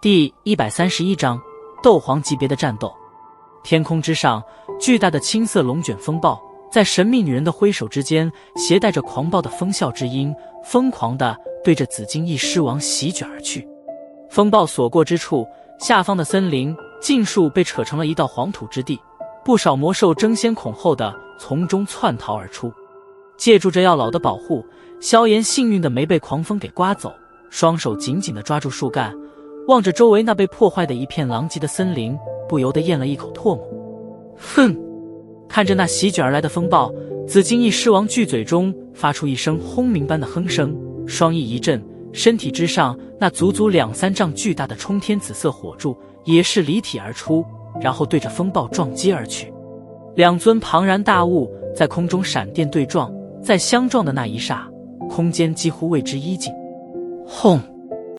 第131章斗皇级别的战斗。天空之上，巨大的青色龙卷风暴在神秘女人的挥手之间，携带着狂暴的风啸之音，疯狂地对着紫金翼狮王席卷而去。风暴所过之处，下方的森林尽数被扯成了一道黄土之地，不少魔兽争先恐后地从中窜逃而出。借助着药老的保护，萧炎幸运地没被狂风给刮走，双手紧紧地抓住树干，望着周围那被破坏的一片狼藉的森林，不由得咽了一口唾沫。哼！看着那席卷而来的风暴，紫金翼狮王巨嘴中发出一声轰鸣般的哼声，双翼一震，身体之上那足足2-3丈巨大的冲天紫色火柱也是离体而出，然后对着风暴撞击而去。两尊庞然大物在空中闪电对撞，在相撞的那一刹，空间几乎为之一静。轰！